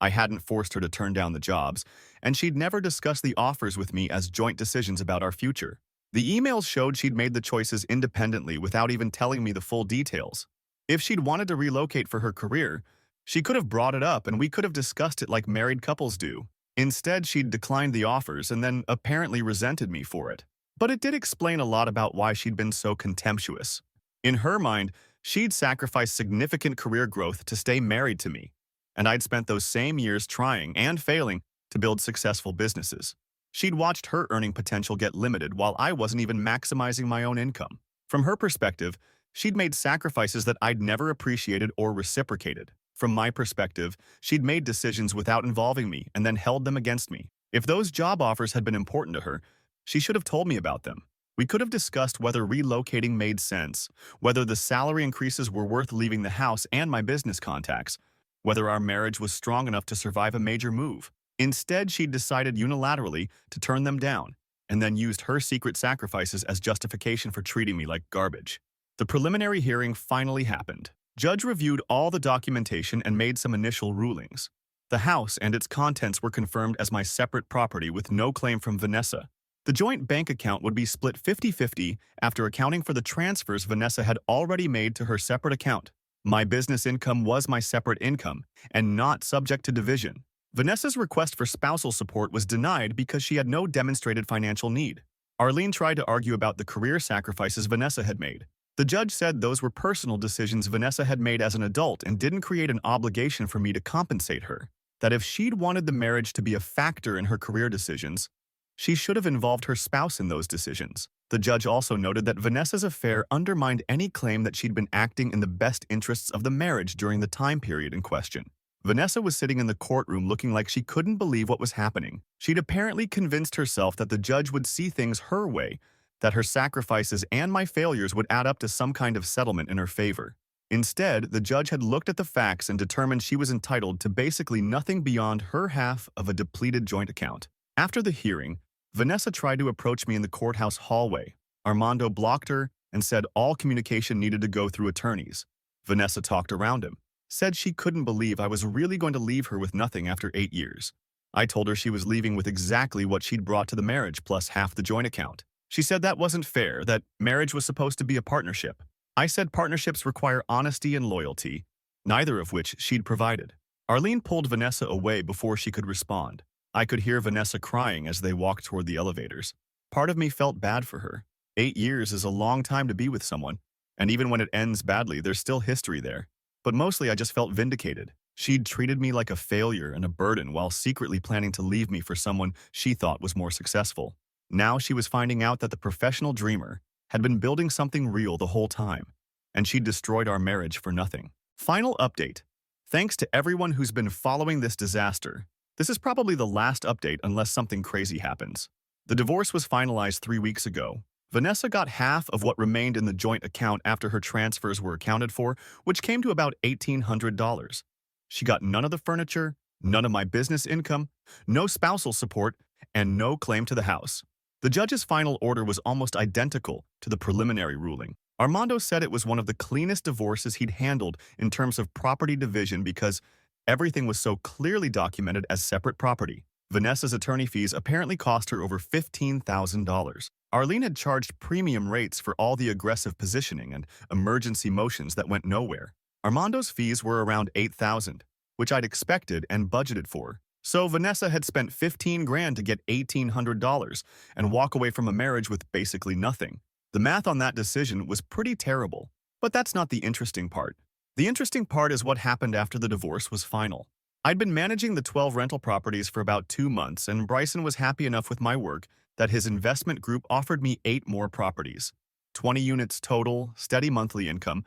I hadn't forced her to turn down the jobs, and she'd never discussed the offers with me as joint decisions about our future. The emails showed she'd made the choices independently without even telling me the full details. If she'd wanted to relocate for her career, she could have brought it up and we could have discussed it like married couples do. Instead, she'd declined the offers and then apparently resented me for it. But it did explain a lot about why she'd been so contemptuous. In her mind, she'd sacrificed significant career growth to stay married to me, and I'd spent those same years trying and failing to build successful businesses. She'd watched her earning potential get limited while I wasn't even maximizing my own income. From her perspective, she'd made sacrifices that I'd never appreciated or reciprocated. From my perspective, she'd made decisions without involving me and then held them against me. If those job offers had been important to her, she should have told me about them. We could have discussed whether relocating made sense, whether the salary increases were worth leaving the house and my business contacts, whether our marriage was strong enough to survive a major move. Instead, she'd decided unilaterally to turn them down, and then used her secret sacrifices as justification for treating me like garbage. The preliminary hearing finally happened. Judge reviewed all the documentation and made some initial rulings. The house and its contents were confirmed as my separate property with no claim from Vanessa. The joint bank account would be split 50-50 after accounting for the transfers Vanessa had already made to her separate account. My business income was my separate income and not subject to division. Vanessa's request for spousal support was denied because she had no demonstrated financial need. Arlene tried to argue about the career sacrifices Vanessa had made. The judge said those were personal decisions Vanessa had made as an adult and didn't create an obligation for me to compensate her. That if she'd wanted the marriage to be a factor in her career decisions, she should have involved her spouse in those decisions. The judge also noted that Vanessa's affair undermined any claim that she'd been acting in the best interests of the marriage during the time period in question. Vanessa was sitting in the courtroom looking like she couldn't believe what was happening. She'd apparently convinced herself that the judge would see things her way, that her sacrifices and my failures would add up to some kind of settlement in her favor. Instead, the judge had looked at the facts and determined she was entitled to basically nothing beyond her half of a depleted joint account. After the hearing, Vanessa tried to approach me in the courthouse hallway. Armando blocked her and said all communication needed to go through attorneys. Vanessa talked around him, said she couldn't believe I was really going to leave her with nothing after 8 years. I told her she was leaving with exactly what she'd brought to the marriage plus half the joint account. She said that wasn't fair, that marriage was supposed to be a partnership. I said partnerships require honesty and loyalty, neither of which she'd provided. Arlene pulled Vanessa away before she could respond. I could hear Vanessa crying as they walked toward the elevators. Part of me felt bad for her. 8 years is a long time to be with someone, and even when it ends badly, there's still history there. But mostly I just felt vindicated. She'd treated me like a failure and a burden while secretly planning to leave me for someone she thought was more successful. Now she was finding out that the professional dreamer had been building something real the whole time, and she'd destroyed our marriage for nothing. Final update. Thanks to everyone who's been following this disaster. This is probably the last update unless something crazy happens. The divorce was finalized 3 weeks ago. Vanessa got half of what remained in the joint account after her transfers were accounted for, which came to about $1,800. She got none of the furniture, none of my business income, no spousal support, and no claim to the house. The judge's final order was almost identical to the preliminary ruling. Armando said it was one of the cleanest divorces he'd handled in terms of property division because everything was so clearly documented as separate property. Vanessa's attorney fees apparently cost her over $15,000. Arlene had charged premium rates for all the aggressive positioning and emergency motions that went nowhere. Armando's fees were around $8,000, which I'd expected and budgeted for. So Vanessa had spent $15,000 to get $1,800 and walk away from a marriage with basically nothing. The math on that decision was pretty terrible, but that's not the interesting part. The interesting part is what happened after the divorce was final. I'd been managing the 12 rental properties for about 2 months, and Bryson was happy enough with my work that his investment group offered me 8 more properties, 20 units total, steady monthly income,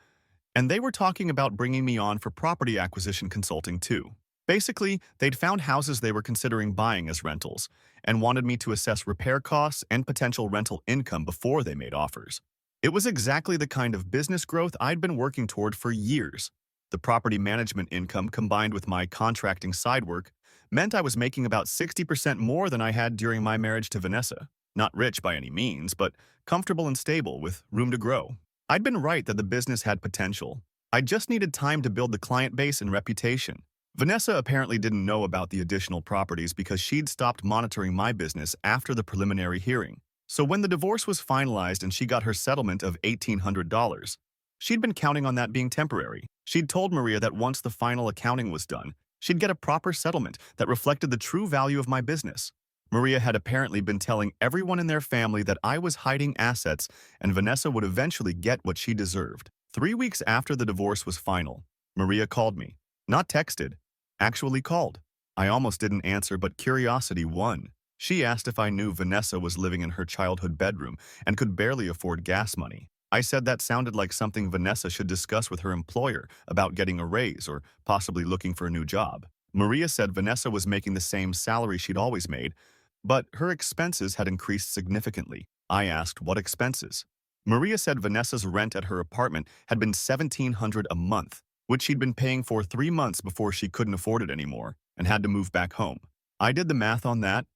and they were talking about bringing me on for property acquisition consulting too. Basically, they'd found houses they were considering buying as rentals and wanted me to assess repair costs and potential rental income before they made offers. It was exactly the kind of business growth I'd been working toward for years. The property management income combined with my contracting side work meant I was making about 60% more than I had during my marriage to Vanessa. Not rich by any means, but comfortable and stable with room to grow. I'd been right that the business had potential. I just needed time to build the client base and reputation. Vanessa apparently didn't know about the additional properties because she'd stopped monitoring my business after the preliminary hearing. So when the divorce was finalized and she got her settlement of $1,800, she'd been counting on that being temporary. She'd told Maria that once the final accounting was done, she'd get a proper settlement that reflected the true value of my business. Maria had apparently been telling everyone in their family that I was hiding assets and Vanessa would eventually get what she deserved. 3 weeks after the divorce was final, Maria called me. Not texted, actually called. I almost didn't answer, but curiosity won. She asked if I knew Vanessa was living in her childhood bedroom and could barely afford gas money. I said that sounded like something Vanessa should discuss with her employer about getting a raise or possibly looking for a new job. Maria said Vanessa was making the same salary she'd always made, but her expenses had increased significantly. I asked what expenses. Maria said Vanessa's rent at her apartment had been $1,700 a month, which she'd been paying for 3 months before she couldn't afford it anymore and had to move back home. I did the math on that.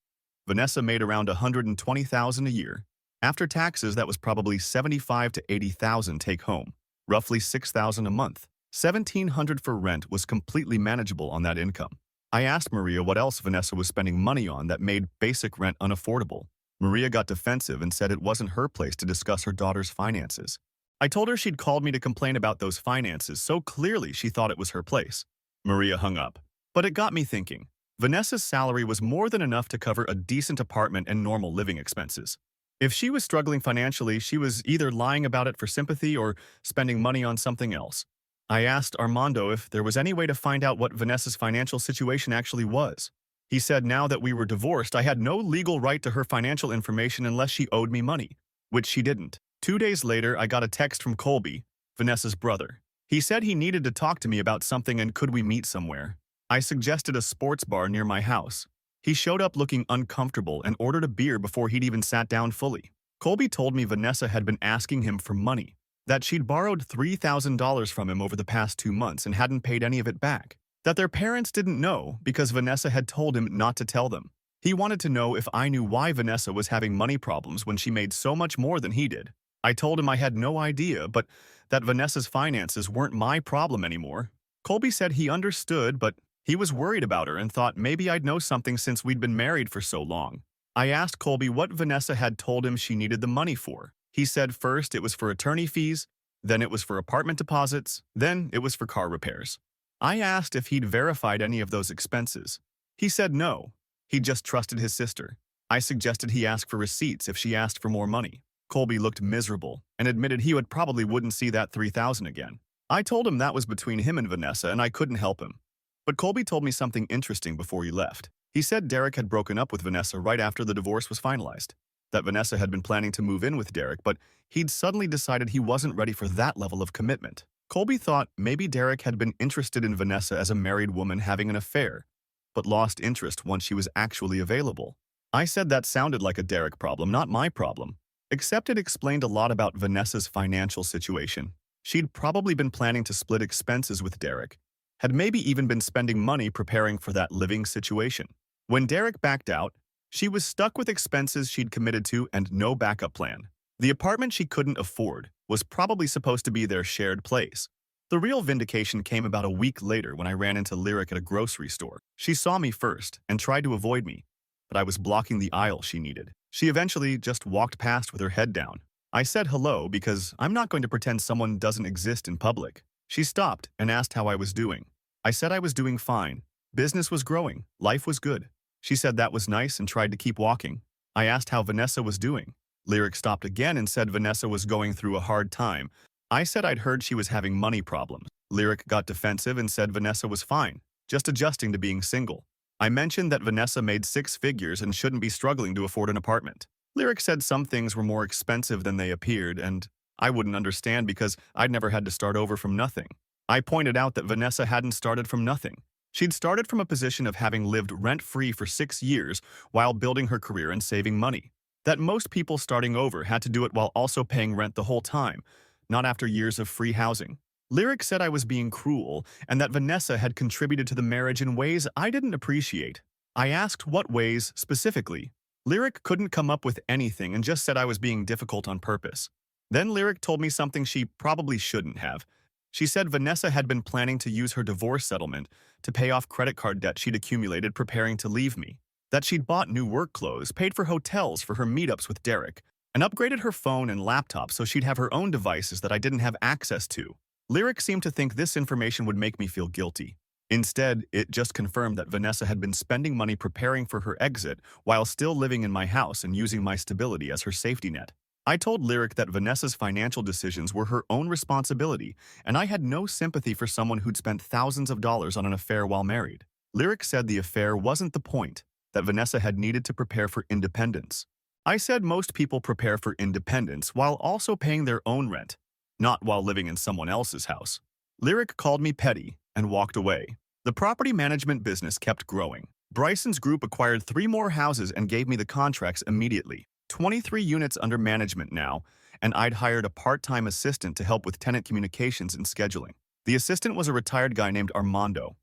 Vanessa made around $120,000 a year. After taxes, that was probably $75,000 to $80,000 take home, roughly $6,000 a month. $1,700 for rent was completely manageable on that income. I asked Maria what else Vanessa was spending money on that made basic rent unaffordable. Maria got defensive and said it wasn't her place to discuss her daughter's finances. I told her she'd called me to complain about those finances so clearly she thought it was her place. Maria hung up. But it got me thinking. Vanessa's salary was more than enough to cover a decent apartment and normal living expenses. If she was struggling financially, she was either lying about it for sympathy or spending money on something else. I asked Armando if there was any way to find out what Vanessa's financial situation actually was. He said now that we were divorced, I had no legal right to her financial information unless she owed me money, which she didn't. 2 days later, I got a text from Colby, Vanessa's brother. He said he needed to talk to me about something and could we meet somewhere. I suggested a sports bar near my house. He showed up looking uncomfortable and ordered a beer before he'd even sat down fully. Colby told me Vanessa had been asking him for money, that she'd borrowed $3,000 from him over the past 2 months and hadn't paid any of it back, that their parents didn't know because Vanessa had told him not to tell them. He wanted to know if I knew why Vanessa was having money problems when she made so much more than he did. I told him I had no idea, but that Vanessa's finances weren't my problem anymore. Colby said he understood, but he was worried about her and thought maybe I'd know something since we'd been married for so long. I asked Colby what Vanessa had told him she needed the money for. He said first it was for attorney fees, then it was for apartment deposits, then it was for car repairs. I asked if he'd verified any of those expenses. He said no. He just trusted his sister. I suggested he ask for receipts if she asked for more money. Colby looked miserable and admitted he probably wouldn't see that $3,000 again. I told him that was between him and Vanessa and I couldn't help him. But Colby told me something interesting before he left. He said Derek had broken up with Vanessa right after the divorce was finalized, that Vanessa had been planning to move in with Derek, but he'd suddenly decided he wasn't ready for that level of commitment. Colby thought maybe Derek had been interested in Vanessa as a married woman having an affair, but lost interest once she was actually available. I said that sounded like a Derek problem, not my problem. Except it explained a lot about Vanessa's financial situation. She'd probably been planning to split expenses with Derek, had maybe even been spending money preparing for that living situation. When Derek backed out, she was stuck with expenses she'd committed to and no backup plan. The apartment she couldn't afford was probably supposed to be their shared place. The real vindication came about a week later when I ran into Lyric at a grocery store. She saw me first and tried to avoid me, but I was blocking the aisle she needed. She eventually just walked past with her head down. I said hello because I'm not going to pretend someone doesn't exist in public. She stopped and asked how I was doing. I said I was doing fine. Business was growing. Life was good. She said that was nice and tried to keep walking. I asked how Vanessa was doing. Lyric stopped again and said Vanessa was going through a hard time. I said I'd heard she was having money problems. Lyric got defensive and said Vanessa was fine, just adjusting to being single. I mentioned that Vanessa made six figures and shouldn't be struggling to afford an apartment. Lyric said some things were more expensive than they appeared, and I wouldn't understand because I'd never had to start over from nothing. I pointed out that Vanessa hadn't started from nothing. She'd started from a position of having lived rent-free for 6 years while building her career and saving money. That most people starting over had to do it while also paying rent the whole time, not after years of free housing. Lyric said I was being cruel and that Vanessa had contributed to the marriage in ways I didn't appreciate. I asked what ways specifically. Lyric couldn't come up with anything and just said I was being difficult on purpose. Then Lyric told me something she probably shouldn't have. She said Vanessa had been planning to use her divorce settlement to pay off credit card debt she'd accumulated preparing to leave me. That she'd bought new work clothes, paid for hotels for her meetups with Derek, and upgraded her phone and laptop so she'd have her own devices that I didn't have access to. Lyric seemed to think this information would make me feel guilty. Instead, it just confirmed that Vanessa had been spending money preparing for her exit while still living in my house and using my stability as her safety net. I told Lyric that Vanessa's financial decisions were her own responsibility, and I had no sympathy for someone who'd spent thousands of dollars on an affair while married. Lyric said the affair wasn't the point, that Vanessa had needed to prepare for independence. I said most people prepare for independence while also paying their own rent, not while living in someone else's house. Lyric called me petty and walked away. The property management business kept growing. Bryson's group acquired 3 more houses and gave me the contracts immediately. 23 units under management now, and I'd hired a part-time assistant to help with tenant communications and scheduling. The assistant was a retired guy named Armando.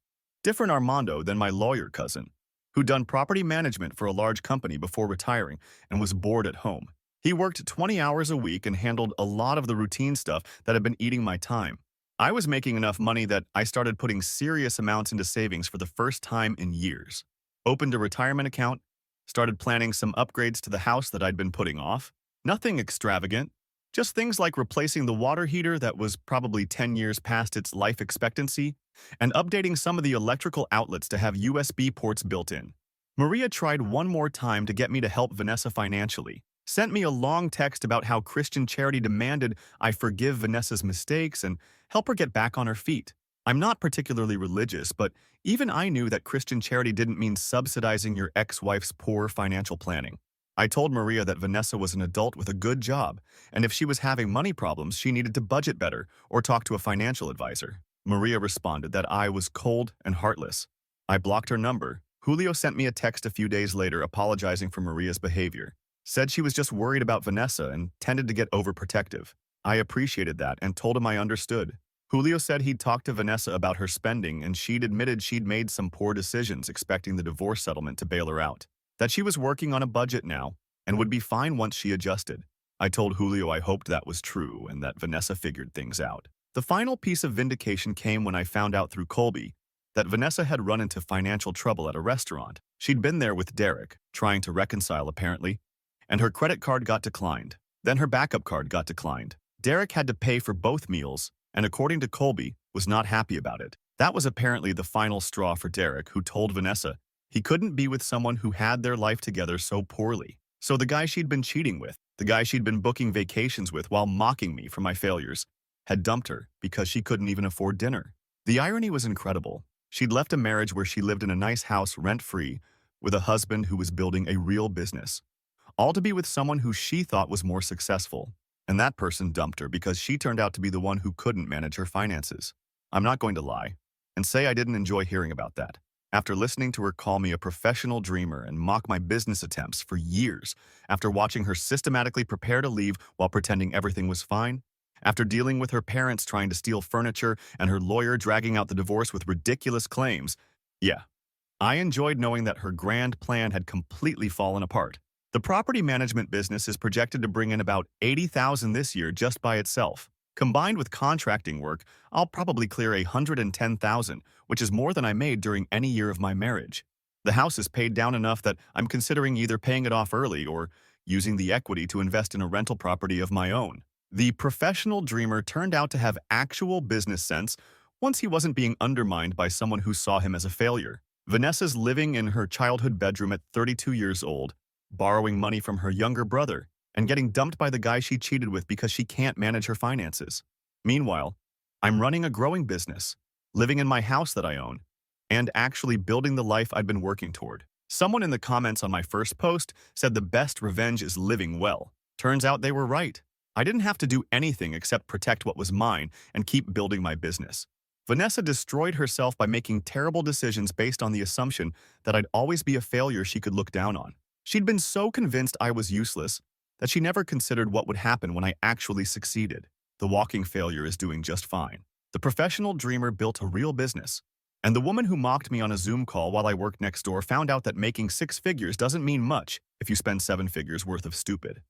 Different Armando than my lawyer cousin, who'd done property management for a large company before retiring and was bored at home. He worked 20 hours a week and handled a lot of the routine stuff that had been eating my time. I was making enough money that I started putting serious amounts into savings for the first time in years. Opened a retirement account, started planning some upgrades to the house that I'd been putting off. Nothing extravagant, just things like replacing the water heater that was probably 10 years past its life expectancy and updating some of the electrical outlets to have USB ports built in. Maria tried one more time to get me to help Vanessa financially. Sent me a long text about how Christian Charity demanded I forgive Vanessa's mistakes and help her get back on her feet. I'm not particularly religious, but even I knew that Christian Charity didn't mean subsidizing your ex-wife's poor financial planning. I told Maria that Vanessa was an adult with a good job, and if she was having money problems, she needed to budget better or talk to a financial advisor. Maria responded that I was cold and heartless. I blocked her number. Julio sent me a text a few days later apologizing for Maria's behavior. Said she was just worried about Vanessa and tended to get overprotective. I appreciated that and told him I understood. Julio said he'd talked to Vanessa about her spending and she'd admitted she'd made some poor decisions expecting the divorce settlement to bail her out. That she was working on a budget now and would be fine once she adjusted. I told Julio I hoped that was true and that Vanessa figured things out. The final piece of vindication came when I found out through Colby that Vanessa had run into financial trouble at a restaurant. She'd been there with Derek, trying to reconcile apparently, and her credit card got declined. Then her backup card got declined. Derek had to pay for both meals, and according to Colby, was not happy about it. That was apparently the final straw for Derek, who told Vanessa he couldn't be with someone who had their life together so poorly. So the guy she'd been cheating with, the guy she'd been booking vacations with while mocking me for my failures, had dumped her because she couldn't even afford dinner. The irony was incredible. She'd left a marriage where she lived in a nice house rent-free with a husband who was building a real business, all to be with someone who she thought was more successful. And that person dumped her because she turned out to be the one who couldn't manage her finances. I'm not going to lie and say I didn't enjoy hearing about that. After listening to her call me a professional dreamer and mock my business attempts for years, after watching her systematically prepare to leave while pretending everything was fine, after dealing with her parents trying to steal furniture and her lawyer dragging out the divorce with ridiculous claims, yeah, I enjoyed knowing that her grand plan had completely fallen apart. The property management business is projected to bring in about $80,000 this year just by itself. Combined with contracting work, I'll probably clear $110,000, which is more than I made during any year of my marriage. The house is paid down enough that I'm considering either paying it off early or using the equity to invest in a rental property of my own. The professional dreamer turned out to have actual business sense once he wasn't being undermined by someone who saw him as a failure. Vanessa's living in her childhood bedroom at 32 years old, borrowing money from her younger brother, and getting dumped by the guy she cheated with because she can't manage her finances. Meanwhile, I'm running a growing business, living in my house that I own, and actually building the life I'd been working toward. Someone in the comments on my first post said the best revenge is living well. Turns out they were right. I didn't have to do anything except protect what was mine and keep building my business. Vanessa destroyed herself by making terrible decisions based on the assumption that I'd always be a failure she could look down on. She'd been so convinced I was useless that she never considered what would happen when I actually succeeded. The walking failure is doing just fine. The professional dreamer built a real business. And the woman who mocked me on a Zoom call while I worked next door found out that making 6 figures doesn't mean much if you spend 7 figures worth of stupid.